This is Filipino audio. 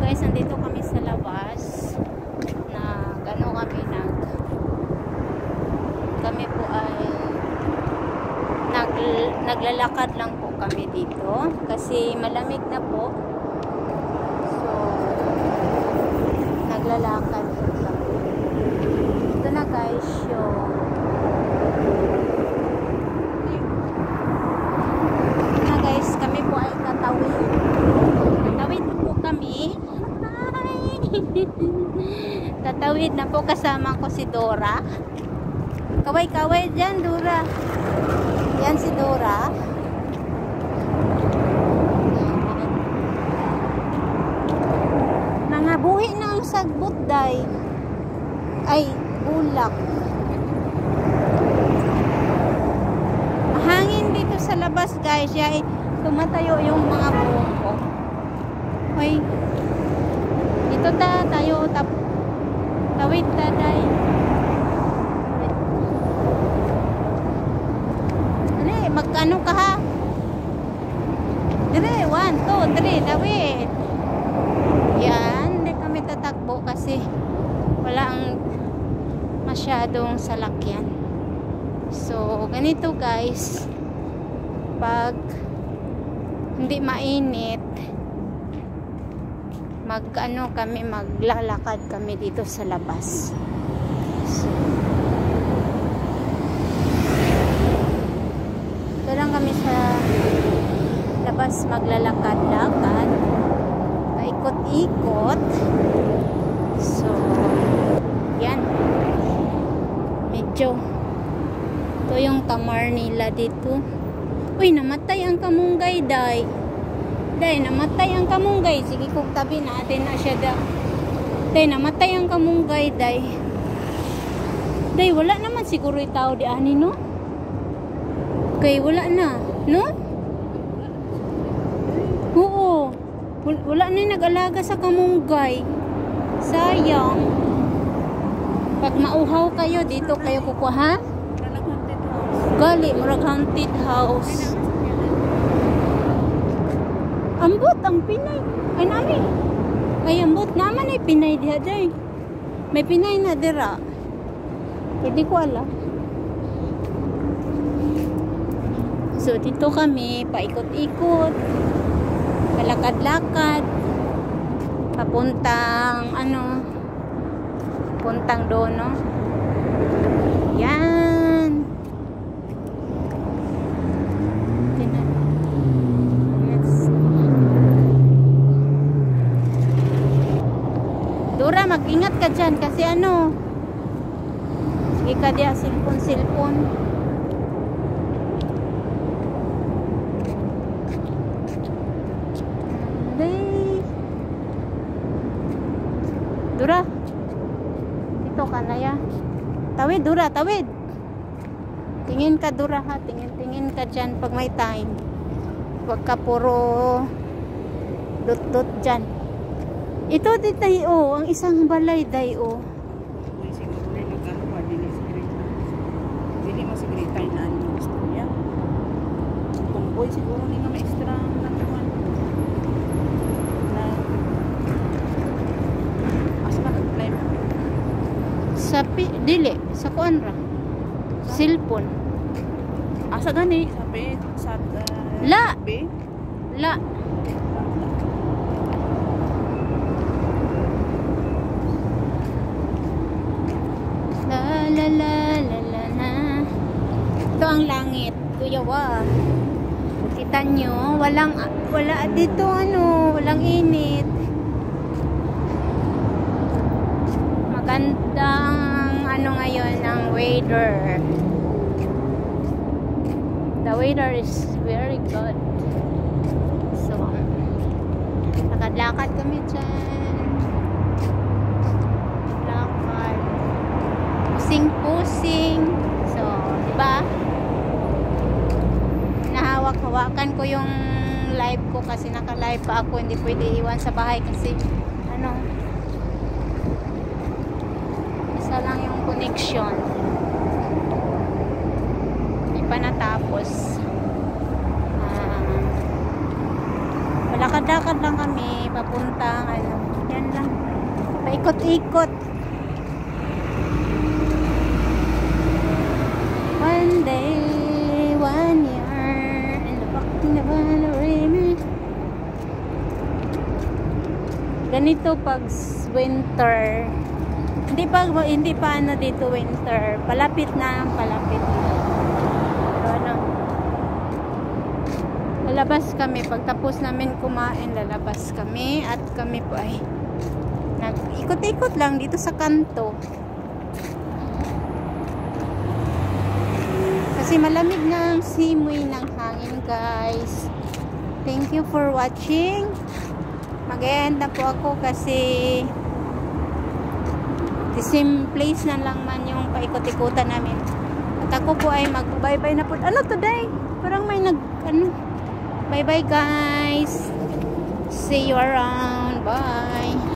guys, nandito kami sa labas na kami po ay naglalakad lang po kami dito kasi malamig na po, so naglalakad po kami. Ito na guys yung kami po ay tatawid na po kami. Tatawid na po, kasama ko si Dora. Kaway-kaway dyan, Dora. Yan si Dora. Nangabuhi na ang sagbot, day. Ay, bulak. Mahangin dito sa labas, guys. Ay, tumatayo yung mga buhok ko. Ay, dito tayo. Tawid day. Magkano ka ha? Dire, 1, 2, 3, tawid. Yan, hindi kami tatakbo kasi wala ang masyadong salakyan. So, ganito guys, pag hindi mainit, maglalakad kami dito sa labas. So, lang kami sa labas, maglalakad-lakad, paikot-ikot. So yan, medyo ito yung tamar nila dito. Uy, namatay ang kamunggay, day. Namatay ang kamunggay. Sige, kung tabi natin na siya, day, namatay ang kamunggay, day. Wala naman siguro yung tao di ani, no? Okay, wala na, no? Oo. Wala na yung nag-alaga sa kamunggay. Sayang. Pag mauhaw kayo, dito kayo kukuha, ha? Gali, murag haunted house. Ambot ang Pinay. Ay, nami. Ay, ambot naman ay Pinay diha, day. May Pinay na dira. Hindi ko alam. So, dito kami, paikot-ikot, palakad-lakad, papuntang, puntang doon, no? Yan. Dora, mag-ingat ka dyan kasi sige ka diya, silpon. Dura, dito ka na ya. Tawid, Dura, tawid. Tingin ka, Dura, ha. Tingin ka dyan pag may time. Huwag ka puro dot dyan. Ito dito, ang isang balay day, Siguro na nagkakawa din Dili mo siguro tayo na gusto niya. Tumboy siguro nga may extra na naman. Dili, sa kuan ra. Cellphone. Asa gani? Sabi sa La. La. La. Ito ang langit, Kuya Wa. Kita nyo, wala dito walang init. Magandang ngayon ang weather. The weather is very good. So, lakad-lakad kami dyan. Lakad. Pusing-pusing. So, diba? Nahawak-hawakan ko yung live ko kasi naka-live pa ako. Hindi pwede iwan sa bahay kasi isa lang yung connection. Hindi pa natapos. Lakad-lakad lang kami papuntang Ikot-ikot. One day, 1 year, and the back na ba na rin. Ganito pag winter. Hindi pa ano dito winter. Palapit na. Pero ano, lalabas kami. Pagtapos namin kumain, lalabas kami. At kami po ay nag-ikot-ikot lang dito sa kanto. Kasi malamig na ang simoy ng hangin, guys. Thank you for watching. Mag-e-end na po ako kasi the same place na lang man yung paikot-ikutan namin. At ako po ay mag-bye-bye na po. Ano today? Parang may bye-bye guys. See you around. Bye.